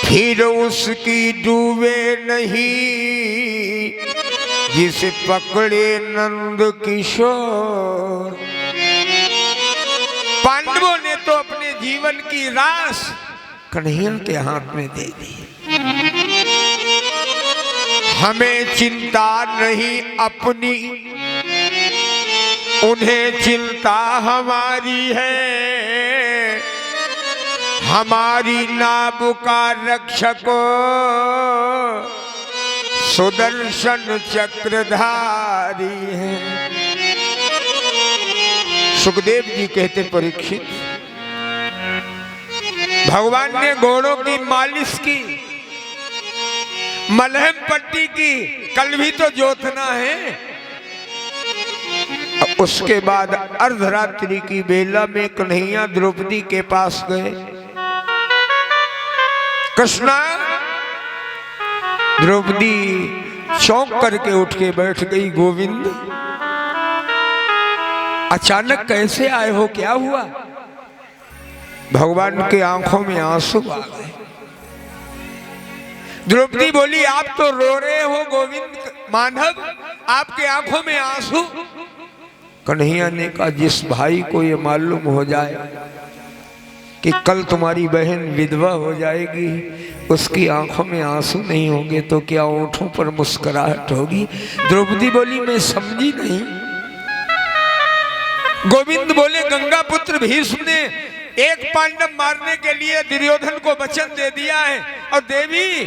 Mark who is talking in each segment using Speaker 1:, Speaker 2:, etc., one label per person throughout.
Speaker 1: फिर उसकी डूबे नहीं जिसे पकड़े नंद किशोर। पांडवों ने तो अपने जीवन की रास कन्हैया के हाथ में दे दी। हमें चिंता नहीं अपनी, उन्हें चिंता हमारी है। हमारी नाव का रक्षक सुदर्शन चक्रधारी है। सुखदेव जी कहते परीक्षित, भगवान ने घोड़ों की मालिश की, मलहम पट्टी की, कल भी तो जोतना है। उसके बाद अर्धरात्रि की बेला में कन्हैया द्रौपदी के पास गए। कृष्णा, द्रौपदी चौंक करके उठ के बैठ गई। गोविंद, अचानक कैसे आए हो, क्या हुआ? भगवान के आंखों में आंसू आ गए। द्रौपदी बोली, आप तो रो रहे हो गोविंद माधव, आपके आंखों में आंसू? कन्हैया ने कहा, जिस भाई को ये मालूम हो जाए कि कल तुम्हारी बहन विधवा हो जाएगी, उसकी आंखों में आंसू नहीं होंगे तो क्या ओंठों पर मुस्कुराहट होगी? द्रौपदी बोली, मैं समझी नहीं। गोविंद बोले, गंगा पुत्र भीष्म ने एक पांडव मारने के लिए दुर्योधन को वचन दे दिया है और देवी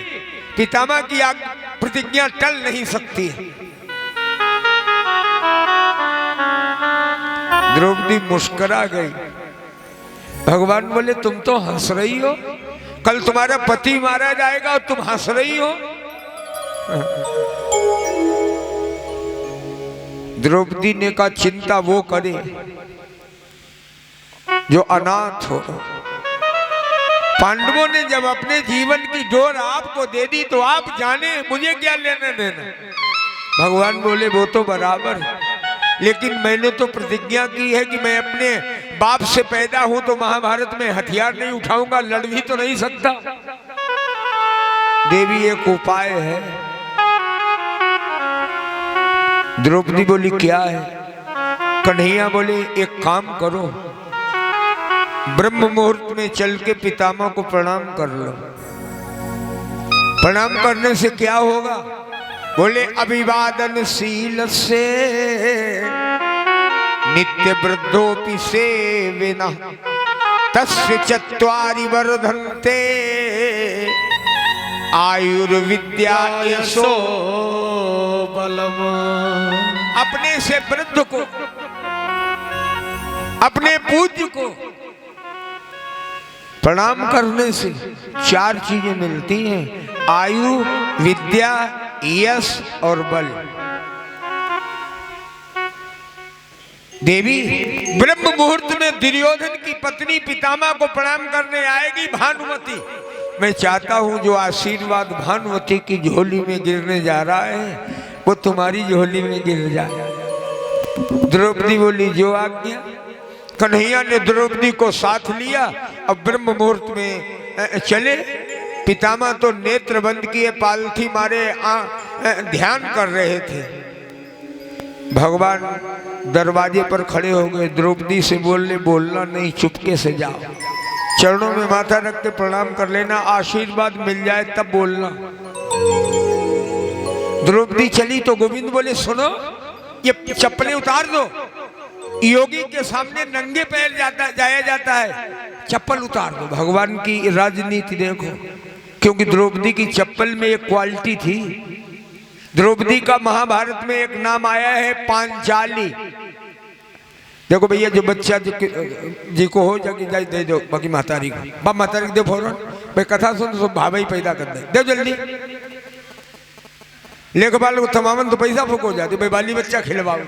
Speaker 1: पितामह की प्रतिज्ञा टल नहीं सकती। द्रौपदी मुस्कुरा गई। भगवान बोले, तुम तो हंस रही हो, कल तुम्हारा पति मारा जाएगा और तुम हंस रही हो। द्रौपदी ने कहा, चिंता वो करे जो अनाथ हो। पांडवों ने जब अपने जीवन की डोर आपको दे दी तो आप जाने, मुझे क्या लेना देना। भगवान बोले, वो तो बराबर, लेकिन मैंने तो प्रतिज्ञा की है कि मैं अपने बाप से पैदा हूं तो महाभारत में हथियार नहीं उठाऊंगा, लड़ भी तो नहीं सकता। देवी, एक उपाय है। द्रौपदी बोली, क्या है? कन्हैया बोले, एक काम करो, ब्रह्म मुहूर्त में चल के पितामह को प्रणाम कर लो। प्रणाम करने से क्या होगा? बोले, अभिवादन शील से नित्य वृद्धोपि सेविना तस्य चत्वारि वर्धन्ते आयुर्विद्या यशो बलम। अपने से वृद्ध को, अपने पूज्य को प्रणाम करने से 4 चीजें मिलती हैं, आयु, विद्या, यश और बल। देवी, ब्रह्म मुहूर्त में दुर्योधन की पत्नी पितामह को प्रणाम करने आएगी भानुमति। मैं चाहता हूं जो आशीर्वाद भानुमति की झोली में गिरने जा रहा है वो तुम्हारी झोली में गिर जाए। द्रौपदी बोली, जो आज्ञा। कन्हैया ने द्रौपदी को साथ लिया और ब्रह्म मुहूर्त में चले। पितामह तो नेत्र बंद किए पालथी मारे ध्यान कर रहे थे। भगवान दरवाजे पर खड़े हो गए। द्रौपदी से बोलने, बोलना नहीं, चुपके से जाओ, चरणों में माथा रख के प्रणाम कर लेना, आशीर्वाद मिल जाए तब बोलना। द्रौपदी चली तो गोविंद बोले, सुनो, ये चप्पलें उतार दो, योगी के सामने नंगे पैर जाया जाता है, चप्पल उतार दो। भगवान की राजनीति देखो, क्योंकि द्रौपदी की चप्पल में एक क्वालिटी थी। द्रौपदी का महाभारत में एक नाम आया है, पांचाली। देखो भैया, जो बच्चा जी को हो जाके जाए दे दो, बाकी महतारी को, बाप महतारी को दे फौरन। भाई कथा सुन तो भाभी ही पैदा कर दे जल्दी। लेखपाल को तमामन तो पैसा फूक हो जाती, भाई बाली बच्चा खिलवाओ।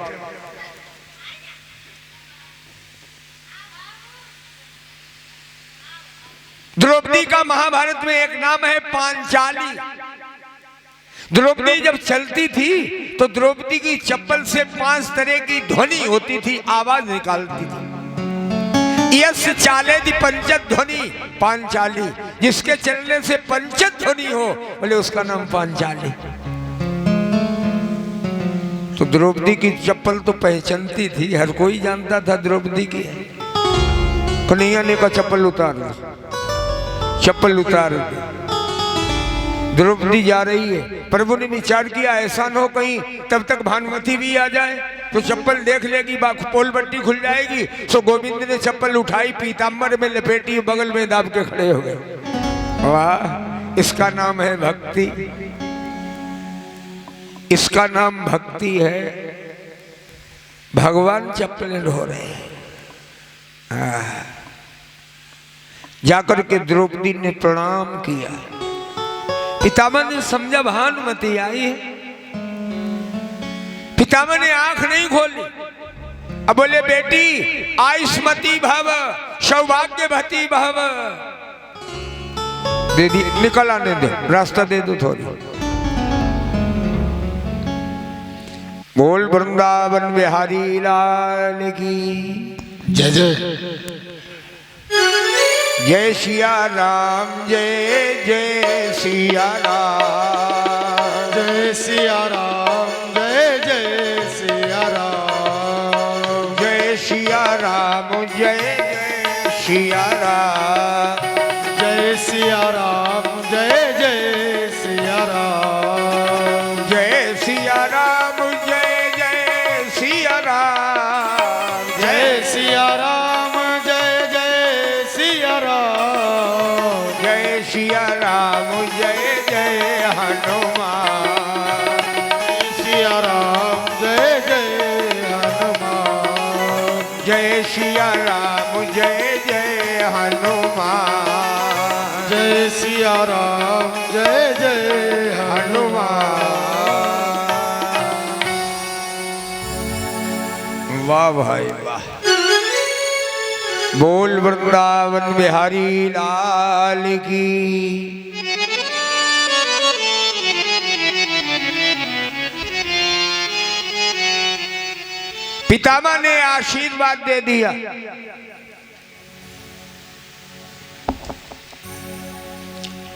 Speaker 1: द्रौपदी का महाभारत में एक नाम है पांचाली। द्रौपदी जब चलती थी तो द्रौपदी की चप्पल से 5 तरह की ध्वनि होती थी, आवाज निकालती थी। यस चाले दी पंचत ध्वनि पांचाली, जिसके चलने से पंचत ध्वनि हो बोले उसका नाम पांचाली। तो द्रौपदी की चप्पल तो पहचानती थी, हर कोई जानता था द्रौपदी की। कन्हैया ने कहा चप्पल उतार लो, चप्पल उतार दी। द्रौपदी जा रही है, प्रभु ने विचार किया ऐसा न हो कहीं तब तक भानुमति भी आ जाए तो चप्पल देख लेगी, पोल बट्टी खुल जाएगी। सो गोविंद ने चप्पल उठाई, पीताम्बर में लपेटी, बगल में दाब के खड़े हो गए। वाह, इसका नाम है भक्ति, इसका नाम भक्ति है। भगवान चप्पलें ढो रहे हैं। जाकर के द्रौपदी ने प्रणाम किया। पितामह ने समझा भानुमति आई है। पितामह ने आंख नहीं खोली। अब बोले बेटी आयुष्मती भव सौभाग्यवती भव। दे दी, निकल आने दो, रास्ता दे दो थोड़ी। बोल वृंदावन बिहारी लाल की
Speaker 2: जय जय।
Speaker 1: जय सिया राम, जय जय सिया राम,
Speaker 2: जय सिया राम, जय जय सिया राम,
Speaker 1: जय सिया राम, जय जय सिया राम,
Speaker 2: जय सिया राम, जय जय सिया राम,
Speaker 1: जय सिया राम, जय जय सिया राम,
Speaker 2: जय सिया राम, जय जय सिया राम,
Speaker 1: जय सिया राम, जय जय हनुमान,
Speaker 2: सिया राम, जय जय हनुमान,
Speaker 1: जय सिया राम, जय जय हनुमान,
Speaker 2: जय सिया राम, जय जय
Speaker 1: हनुमान। वाह भाई वाह। बोल वृंदावन बिहारी लाल की। पितामह ने आशीर्वाद दे दिया।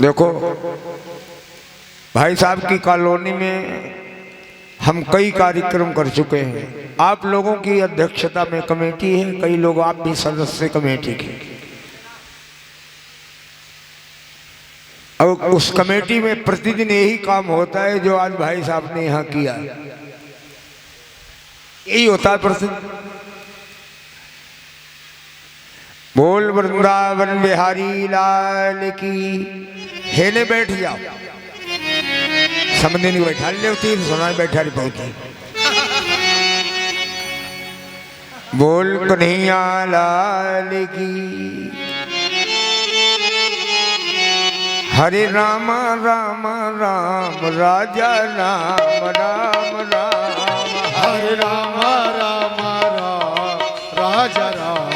Speaker 1: देखो भाई साहब की कॉलोनी में हम कई कार्यक्रम कर चुके हैं। आप लोगों की अध्यक्षता में कमेटी है, कई लोग आप भी सदस्य कमेटी के। और उस कमेटी में प्रतिदिन यही काम होता है जो आज भाई साहब ने यहाँ किया, यही होता है प्रतिदिन। बोल वृंदावन बिहारी लाल की। हेने बैठ जाओ, समझने नहीं बैठा ले, तीन सुना बैठा रही पहुंची। बोल कन्हैया लाल की। हरे राम राम राम राजा राम राम राम,
Speaker 2: हरे राम राम राम राजा राम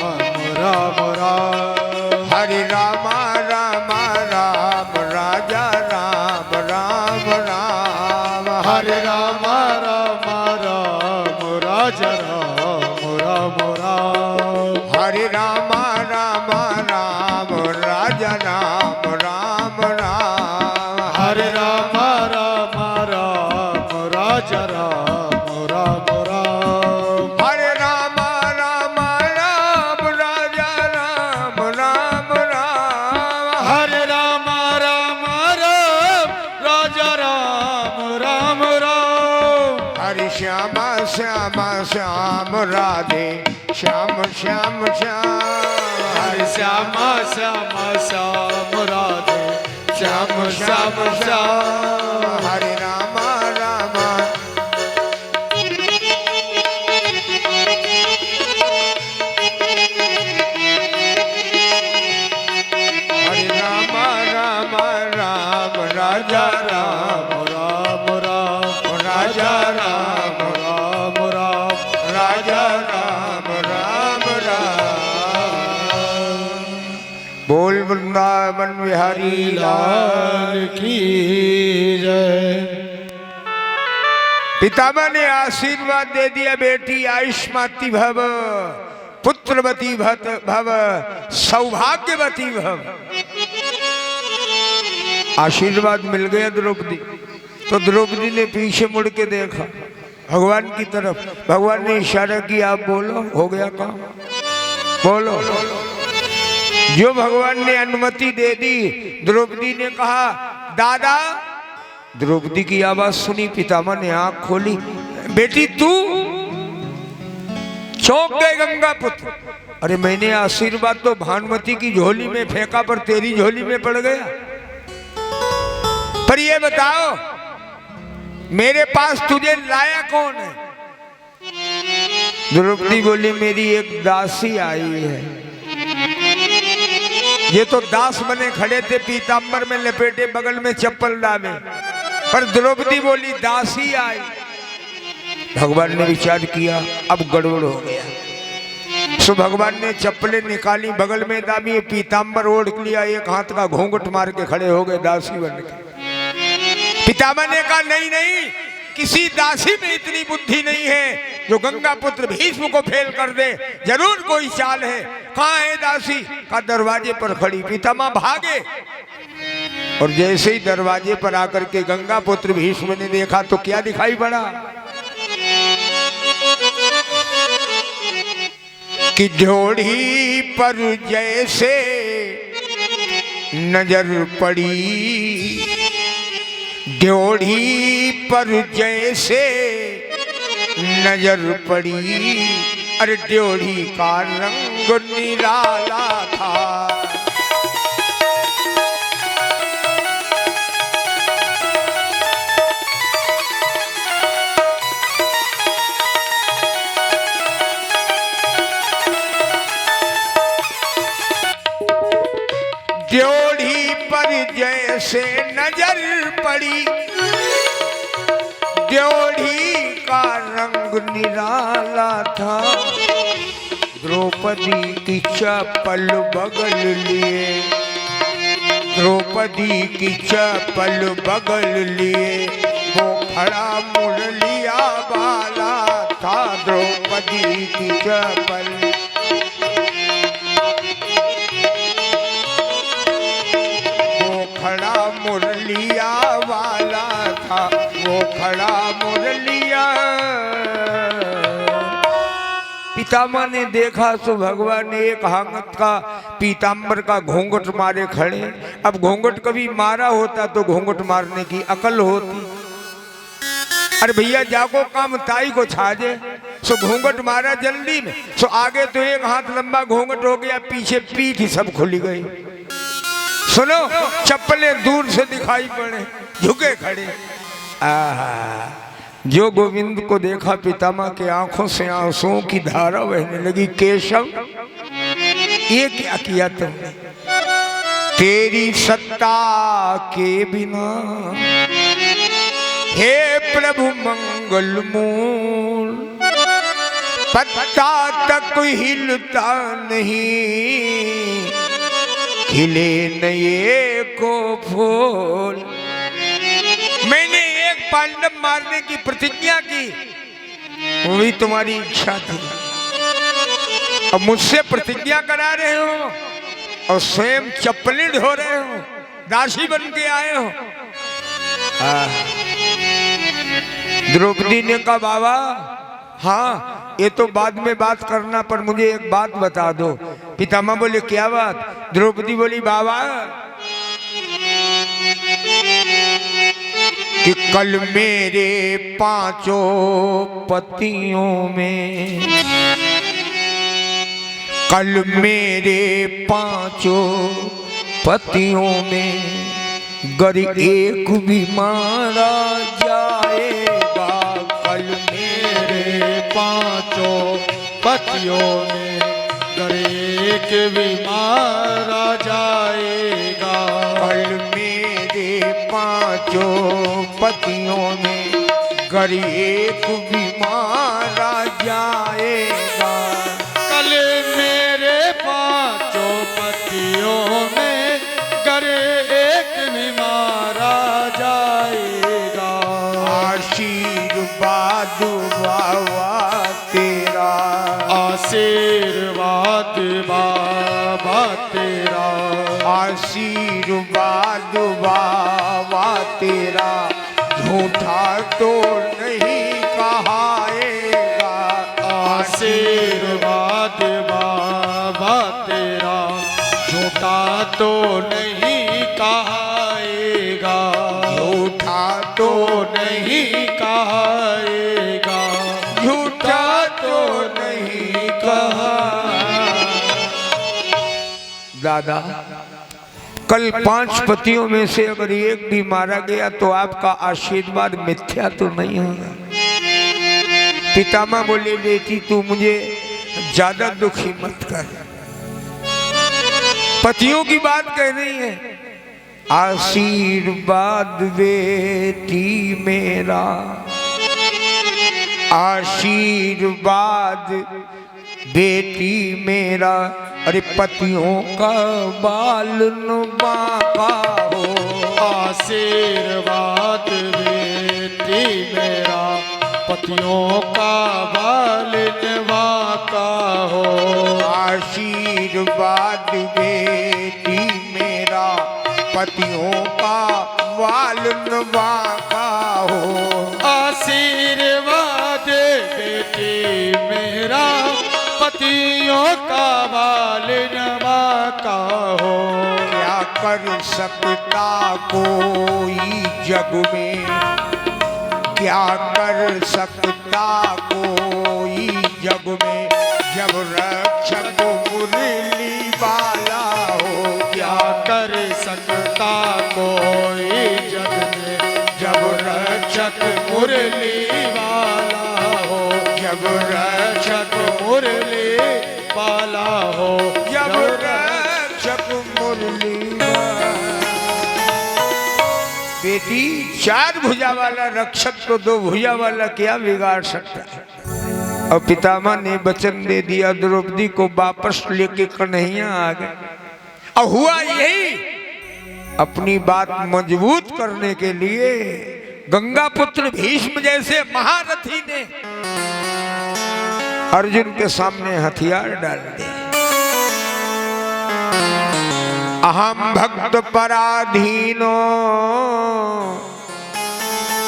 Speaker 2: राम राम,
Speaker 1: हरे राम राम राम राजा राम राम राम,
Speaker 2: हरे राम राम राम राजा राम राम राम,
Speaker 1: हरे राम राम राम राजा राम राम राम,
Speaker 2: हरे राम राम राम राजा राम राम राम,
Speaker 1: हरे राम राम राम राजा राम राम राम,
Speaker 2: हरे राम राम राम राजा राम राम राम,
Speaker 1: हरे श्याम श्याम श्याम राधे श्याम श्याम श्याम,
Speaker 2: हरे श्याम श्याम श्याम राधे श्याम श्याम श्याम,
Speaker 1: हरे राम राम, हरे राम राम राम राजा राम
Speaker 2: राम राम
Speaker 1: राजा राम
Speaker 2: राम राम
Speaker 1: राजा राम राम राम। बोल वृंदावन बिहारी लाल।
Speaker 2: लाल की जय।
Speaker 1: पितामह ने आशीर्वाद दे दिया, बेटी आयुष्माती भव पुत्रवती भव, सौभाग्यवती भव। आशीर्वाद मिल गया द्रौपदी। तो द्रौपदी ने पीछे मुड़ के देखा भगवान की तरफ। भगवान ने इशारा किया, आप बोलो, हो गया काम, बोलो। जो भगवान ने अनुमति दे दी, द्रौपदी ने कहा, दादा। द्रौपदी की आवाज सुनी, पितामह ने आंख खोली, बेटी तू? चौंक गए गंगा पुत्र। अरे मैंने आशीर्वाद तो भानुमति की झोली में फेंका, पर तेरी झोली में पड़ गया। पर ये बताओ, मेरे पास तुझे लाया कौन है? द्रौपदी बोली, मेरी एक दासी आई है। ये तो दास बने खड़े थे, पीतांबर में लपेटे, बगल में चप्पल डाले, पर द्रौपदी बोली दासी आई। भगवान ने विचार किया, अब गड़बड़ हो गया। सो भगवान ने चप्पलें निकाली, बगल में दाबी, पीतांबर ओढ़ लिया, एक हाथ का घूंघट मार के खड़े हो गए दासी बन के। पितामह ने कहा, नहीं नहीं, किसी दासी में इतनी बुद्धि नहीं है जो गंगा पुत्र भीष्म को फेल कर दे। जरूर कोई चाल है। कहाँ है दासी? का दरवाजे पर खड़ी। पितामह भागे, और जैसे ही दरवाजे पर आकर के गंगा पुत्र भीष्म ने देखा तो क्या दिखाई पड़ा कि ड्योढ़ी पर जैसे नजर पड़ी, ड्योढ़ी पर जैसे नजर पड़ी। अरे ड्योढ़ी का रंग निराला था। ड्योढ़ी पर जैसे नजर पड़ी, ड्योढ़ी का रंग निराला था। द्रौपदी की चप्पल बगल लिए, द्रौपदी की चप्पल बगल लिए, वो खड़ा मुड़ लिया वाला था। द्रौपदी की चप्पल खड़ा मुरलिया वाला था, वो खड़ा मुरलिया। पितामह ने देखा तो भगवान ने एक हांगत का पीतांबर का घूंघट मारे खड़े। अब घूंघट कभी मारा होता तो घूंघट मारने की अकल होती। अरे भैया जाको काम ताई को छाजे, सो घूंघट मारा जल्दी में। सो आगे तो एक हाथ लंबा घूंघट हो गया, पीछे पीठ ही सब खुली गई। सुनो, चप्पलें दूर से दिखाई पड़े, झुके खड़े। जो गोविंद को देखा, पितामह के आंखों से आंसुओं की धारा बहने लगी। केशव, ये क्या किया तुमने? तेरी सत्ता के बिना हे प्रभु मंगल मूल, पत्ता तक हिलता नहीं, खिले नए को फूल। मैंने एक पांडव मारने की प्रतिज्ञा की, वही तुम्हारी इच्छा थी। अब मुझसे प्रतिज्ञा करा रहे हो और स्वयं चप्पलें ढो रहे हो, दासी बन के आए हो। द्रौपदी ने कहा, बाबा हाँ, ये तो बाद में बात करना, पर मुझे एक बात बता दो। पितामह बोले, क्या बात? द्रौपदी बोली, बाबा कि कल मेरे पांचों पतियों में, कल मेरे पांचों पतियों में गर एक भी मारा जाएगा।
Speaker 2: कल मेरे पांचों पतियों में गर एक भी मारा जाएगा।
Speaker 1: कल मेरे पांचों पतियों में गर एक भी मारा जाएगा।
Speaker 2: कल मेरे पांचों पतियों में गर एक भी मारा जाएगा।
Speaker 1: आशीर्वाद बाबा तेरा,
Speaker 2: आशीर्वाद
Speaker 1: वाह तेरा झूठा तो नहीं कहाएगा।
Speaker 2: आशीर्वाद बाबा तेरा झूठा तो नहीं कहाएगा।
Speaker 1: झूठा तो
Speaker 2: नहीं कहाएगा।
Speaker 1: झूठा तो नहीं कहा। दादा, कल 5 पतियों में से अगर एक भी मारा गया तो आपका आशीर्वाद मिथ्या तो नहीं होगा। पितामह बोले, बेटी तू मुझे ज्यादा दुखी मत कर। पतियों की बात कह रही है। आशीर्वाद बेटी मेरा, आशीर्वाद बेटी मेरा, अरे पतियों का बालन बांका हो।
Speaker 2: आशीर्वाद बेटी मेरा, पतियों का बालन बांका हो।
Speaker 1: आशीर्वाद बेटी मेरा, पतियों का बालन बांका हो।
Speaker 2: आशीर्वाद बेटी मेरा, पतियों का बालन बांका हो।
Speaker 1: क्या कर सकता कोई जग में, क्या कर सकता कोई जग में, जब रक्षक मुरली वाला हो।
Speaker 2: क्या कर सकता कोई जग में, जब रक्षक मुरली वाला हो।
Speaker 1: जब रक्षक
Speaker 2: मुरली वाला हो।
Speaker 1: जब रक्षक मुरली वाला। बेटी, 4 भुजा वाला रक्षक तो 2 भुजा वाला क्या बिगाड़ सकता है। और पितामह ने वचन दे दिया, द्रौपदी को वापस लेके कन्हैया आ गए। और हुआ यही, अपनी बात मजबूत करने के लिए गंगा पुत्र भीष्म जैसे महारथी ने अर्जुन के सामने हथियार डाल दिए। अहम भक्त पराधीनो,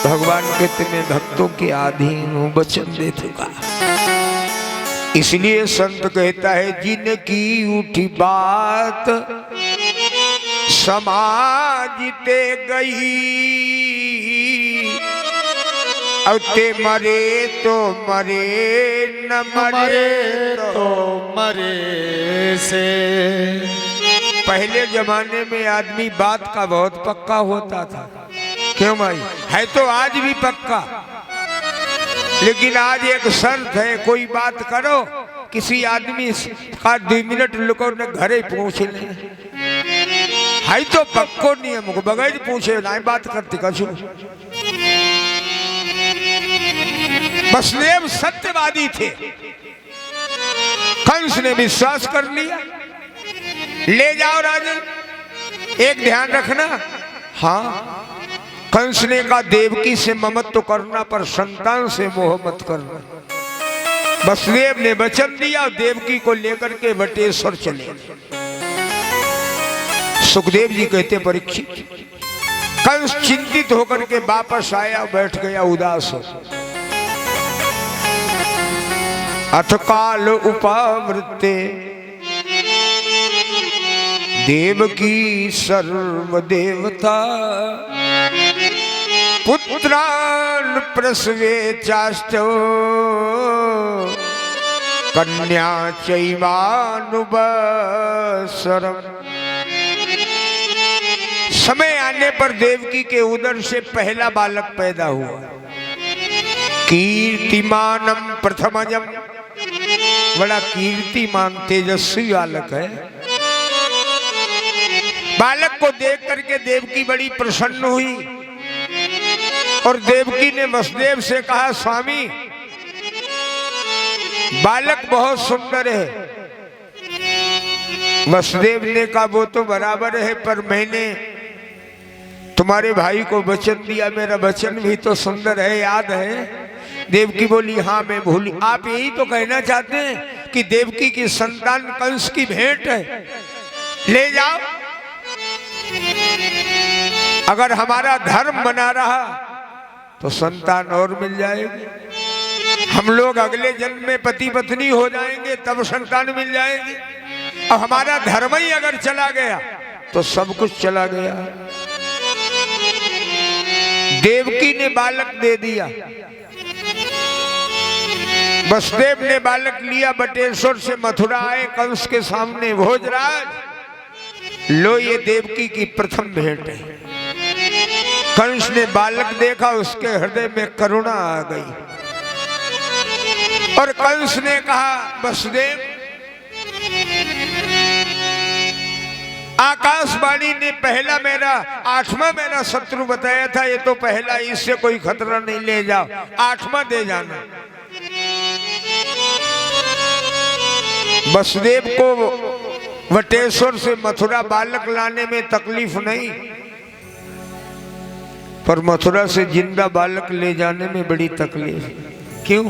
Speaker 1: भगवान कहते मैं भक्तों के अधीन हूं, वचन दे चुका। इसलिए संत कहता है, जिनकी उठी बात समाजते गई, अब ते मरे तो मरे, न मरे तो
Speaker 2: मरे से।
Speaker 1: पहले जमाने में आदमी बात का बहुत पक्का होता था। क्यों भाई? है तो आज भी पक्का, लेकिन आज एक शर्त है, कोई बात करो किसी आदमी का 2 मिनट लुको ने घरे पूछ ले। है तो पक्को नियम को बगैर पूछे ना बात करते कछु। वसुदेव सत्यवादी थे, कंस ने विश्वास कर लिया। ले जाओ राजन, एक ध्यान रखना। हाँ, कंस ने कहा देवकी से ममत्व करना, पर संतान से मोह मत करना। वसुदेव ने वचन दिया, देवकी को लेकर के वटेश्वर चले। सुखदेव जी कहते, परीक्षित, कंस चिंतित होकर के वापस आया, बैठ गया उदास हो। अथ काल उपावृत्ते देवकी सर्वदेवता, पुत्रान् प्रसवे चाष्टो, कन्या चैवानुबसरम्। समय आने पर देवकी के उदर से पहला बालक पैदा हुआ। कीर्तिमानम प्रथमजम, बड़ा कीर्तिमान तेजस्वी बालक है। बालक को देख करके देवकी बड़ी प्रसन्न हुई और देवकी ने वसुदेव से कहा, स्वामी बालक बहुत सुंदर है। वसुदेव ने कहा, वो तो बराबर है, पर मैंने तुम्हारे भाई को वचन दिया, मेरा वचन भी तो सुंदर है, याद है? देवकी बोली, हाँ मैं भूली। आप यही तो कहना चाहते हैं कि देवकी की संतान कंस की भेंट है, ले जाओ। अगर हमारा धर्म बना रहा तो संतान और मिल जाएगी। हम लोग अगले जन्म में पति पत्नी हो जाएंगे तब संतान मिल जाएगी। और हमारा धर्म ही अगर चला गया तो सब कुछ चला गया। देवकी ने बालक दे दिया, वसुदेव ने बालक लिया, बटेश्वर से मथुरा आए कंस के सामने, भोजराज लो ये देवकी की प्रथम भेंट है। कंस ने बालक देखा, उसके हृदय में करुणा आ गई और कंस ने कहा वसुदेव, आकाशवाणी ने पहला मेरा 8वां मेरा शत्रु बताया था, ये तो पहला, इससे कोई खतरा नहीं, ले जाओ 8वां दे जाना। वसुदेव को वटेश्वर से मथुरा बालक लाने में तकलीफ नहीं, पर मथुरा से जिंदा बालक ले जाने में बड़ी तकलीफ। क्यों?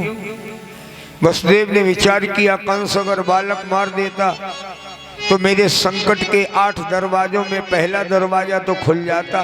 Speaker 1: वसुदेव ने विचार किया, कंस अगर बालक मार देता तो मेरे संकट के 8 दरवाजों में पहला दरवाजा तो खुल जाता।